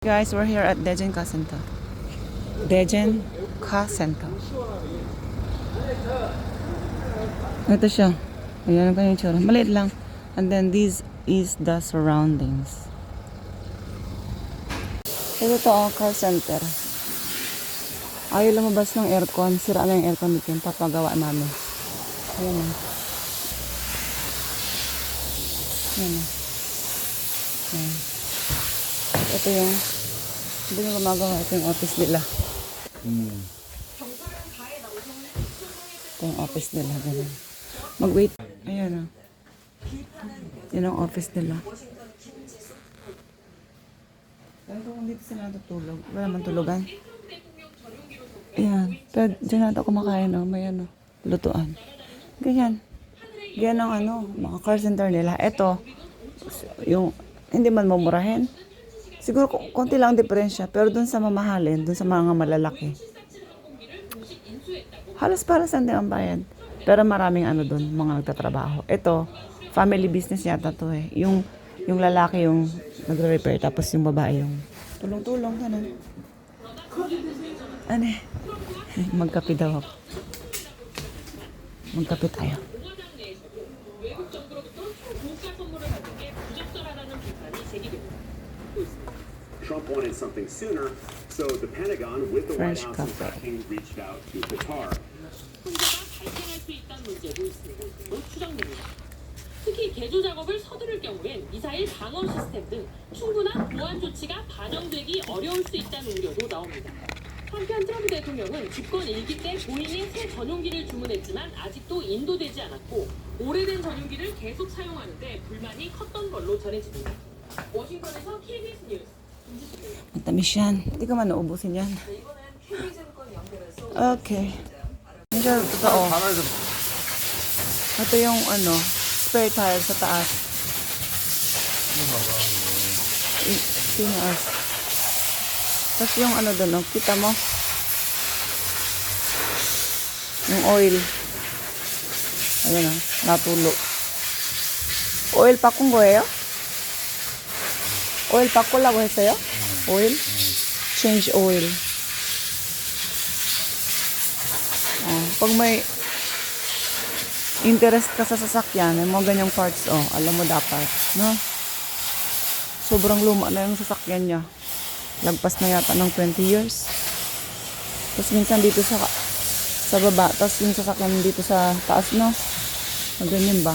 Guys, we're here at Dejen Car Center. Dejen Car Center. Ito siya. Ayan ang kanyang itsura. Maliit lang. And then this is the surroundings. Ito car center. Ayaw lumabas ng aircon. Sira na yung aircon dito. Papagawa namin. Ayan o. Ayan o. Ayan. Ito yung hindi na gumagawa. Ito yung office nila. Ito yung office nila. Ganun. Mag-wait. Ayan o. Yan ang office nila. Pero kung dito sila natutulog, wala naman tulugan. Ayan. Pero dyan natin kumakain o. May ano, lutuan. Ganyan. Ganyan ang mga car center nila. Ito, yung hindi man mumurahin. Siguro konti lang diferensya. Pero dun sa mamahalin, dun sa mga malalaki. Halos para sa ang bayad. Pero maraming dun, mga nagtatrabaho. Ito, family business yata to eh. Yung lalaki yung nagre-repair, tapos yung babae yung tulong-tulong, ganun. Ano eh? Magkape daw ako. Magkape tayo. Trump wanted something sooner, so the Pentagon, with the French White House cafe. backing, reached out to Qatar. 발생할 수 있다는 문제도 있는 것으로 추정됩니다. 특히 개조 작업을 서두를 경우엔 미사일 방어 시스템 등 충분한 보안 조치가 반영되기 어려울 수 있다는 우려도 나옵니다. 한편 트럼프 대통령은 집권 1기 때 보잉의 새 전용기를 주문했지만 아직도 인도되지 않았고 오래된 전용기를 계속 사용하는데 불만이 컸던 걸로 전해집니다. 워싱턴에서 KBS 뉴스 김지수입니다. Matamis yan. Hindi ka man naubusin yan. Okay. Medyo totoo. Ito yung spare tire sa taas. Tinaas. Tapos yung doon, kita mo? Yung oil. Ayan o, natulo. Oil pa kung goyo? Oil pa ko lang sa'yo? Oil? Change oil. Pag may interest ka sa sasakyan, may mga ganyang parts, alam mo dapat, no? Sobrang luma na yung sasakyan niya. Lagpas na yata ng 20 years. Tapos minsan dito sa baba, tapos yung sasakyan dito sa taas, no? Ganyan ba?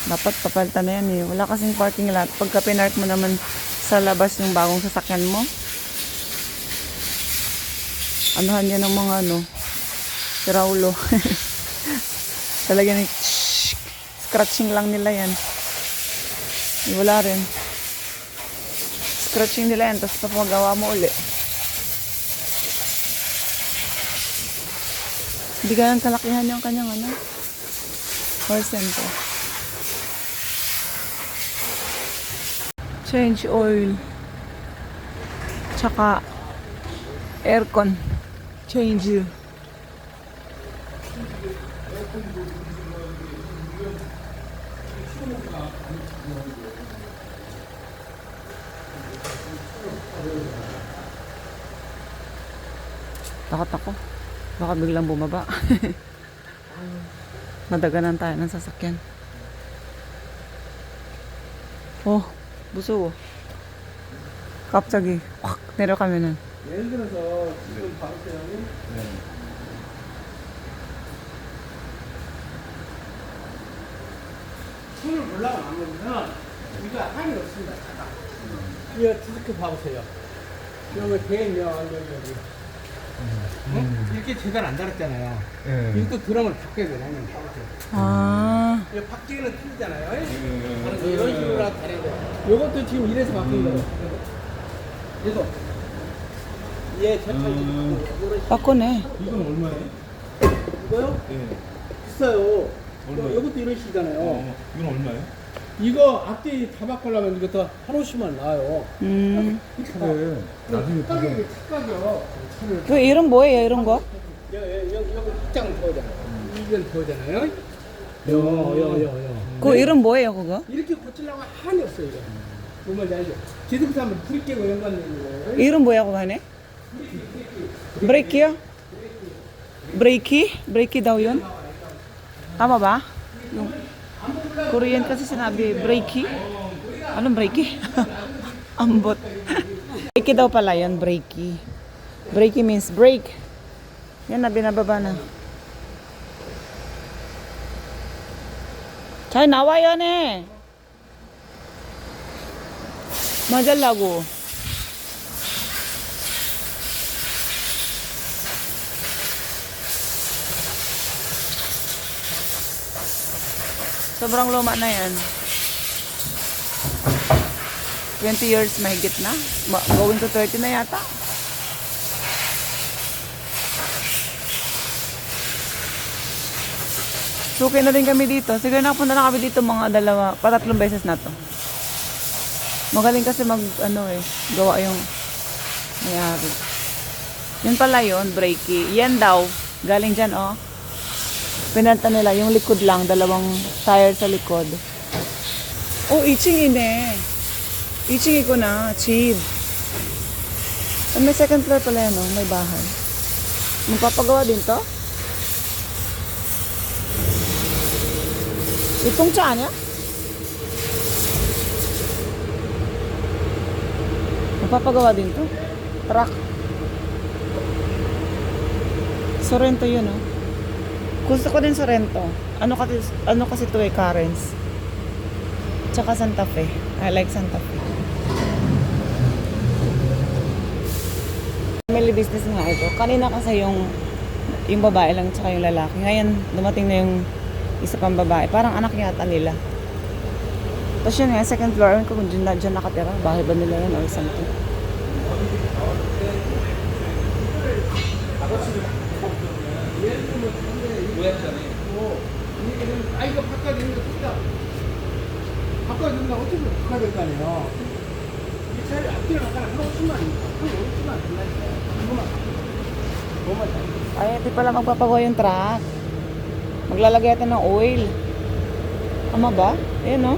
Dapat papalitan na yan eh. Wala kasing parking lot. Pagka pinark mo naman sa labas yung bagong sasakyan mo, anuhan yan ng mga si Raulo. Talaga scratching lang nila yan. Wala rin. Scratching nila yan, tapos papagawa mo uli. Hindi ganang kalakihan yung kanyang call center. Change oil. Tsaka aircon. Change. Takot ako. Baka biglang bumaba. Madaganan tayo ng sasakyan. Oh, buso. Kapsagi. Nero kami nun. 예를 들어서 지금 바로세요는 손을 올라가 안 보면 이거 한이 없습니다. 잠깐. 이거 이렇게 봐보세요. 여기 대면 여기. 이렇게 제대로 안 달았잖아요. 이것도 드럼을 바꿔야 되나요? 아, 이거 바뀌기는 틀리잖아요. 그래서 이런 식으로 다려야 돼요. 이것도 지금 이래서 바뀐 거예요. 이거. 예, 바꾸네. 이건 얼마예요? 이거요? 예. 비싸요. 이것도 이런 식이잖아요. 이건 얼마예요? 이거 앞뒤 다 바꾸려면 이거 더 하루씩만 나와요. 그래. 나중에 착각이 착각이요. 차를 그 이름 뭐예요, 이런 거? 여기 확장을 더잖아요. 이건 더잖아요. 요. 그 이름 뭐예요, 그거? 이렇게 고치려고 한이 없어요, 이거. 뭔지 알죠? 디스크 하면 불이 깨고 연관되는 거예요. 이름 뭐야 kung ano? Brake? Brake daw yun? Tama ba? Yung Korean kasi sinabi brake. Anong brake? Ambot. Brake daw pala yun, brake. Brake means brake. Yan na, binababa na. 잘 나와요, 네. 맞으려고. Sobrang luma na yan. 20 years mahigit na. Going to 30 na yata. Suki na rin kami dito. Siguro nakapunta na kami dito mga patatlong beses na to. Magaling kasi gawa yung mayari. Yun pala yun, brakey. Yan daw, galing dyan pinalta nila, yung likod lang, dalawang tire sa likod. Oh, itching ine. Itching ko na, cheap. May second floor pala yan, may bahay. Magpapagawa din to? Itong tsa niya? Magpapagawa din to? Truck. Sorrento yun, Gusto ko din Sorrento. Ano kasi ito Carens. Tsaka Santa Fe. I like Santa Fe. Family business nga ito. Kanina kasi yung babae lang tsaka yung lalaki. Ngayon, dumating na yung isa pang babae. Parang anak yata nila. Tapos yun nga, second floor. Ewan ko kung dyan nakatira. Bahay ba nila yun or something. 이거 바꿔야 되는 거 진짜 바꿔야 된다 어쩌면 바꿔야 될 거 아니에요. 이 차를 앞뒤로 바꿔라 한 50만 한 50만 된다니까. Ay, ito pala magpapagawa yung truck. Maglalagay ito ng oil. Tama ba? Ayan,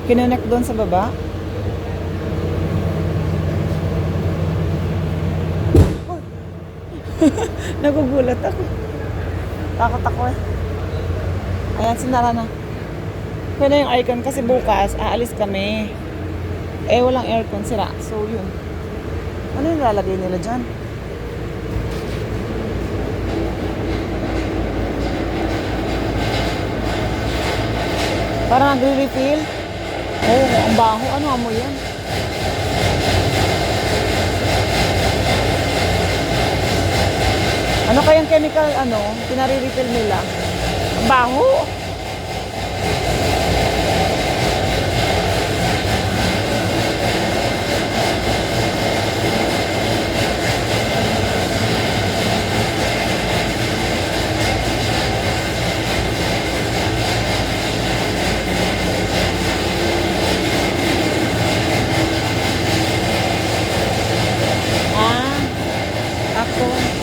Kinonek doon sa baba. Nagugulat ako. Takot ako Ayan, sinara na. Pwede yung aircon kasi bukas, aalis kami. Walang aircon, sira. So, yun. Ano yung lalagay nila dyan? Parang nagre-refill. Ang baho. Ano amoy yan? Ano kayang chemical, pinare-refill nila? Ang baho. Ako.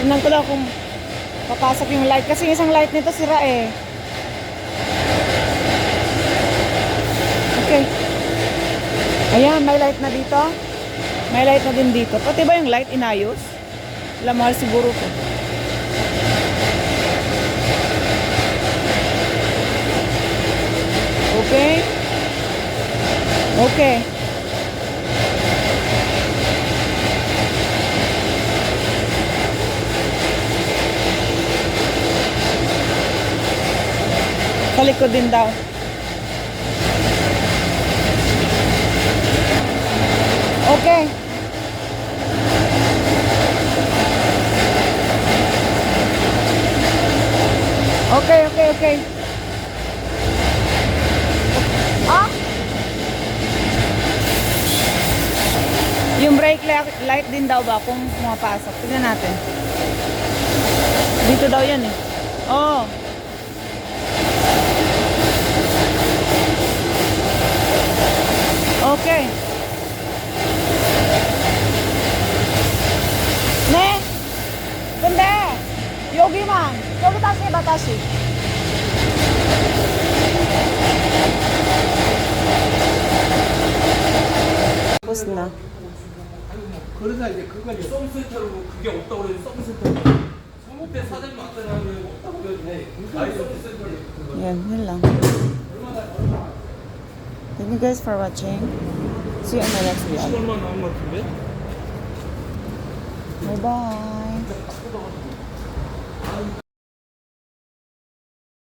Tignan ko lang kung papasok yung light. Kasi isang light nito sira Okay. Ayan, may light na dito. May light na din dito. Pati ba yung light inayos? Wala, mahal siguro ko. Okay? Okay. Sa likod din daw. Okay. Okay. Yung brake light din daw ba kung pumapasok? Tignan natin. Dito daw yan Oh. Okay. Pasig. tapos na. 그러다 이제 그거까지 썸센터로 그게 없다고 그래서 썸센터. 성북대 사장님 왔다는 없다고 그러네. 아니 썸센터로 그거. Yan, yun lang. Thank you guys for watching. See you on my next vlog. 얼마 나온 것 같은데? Bye-bye.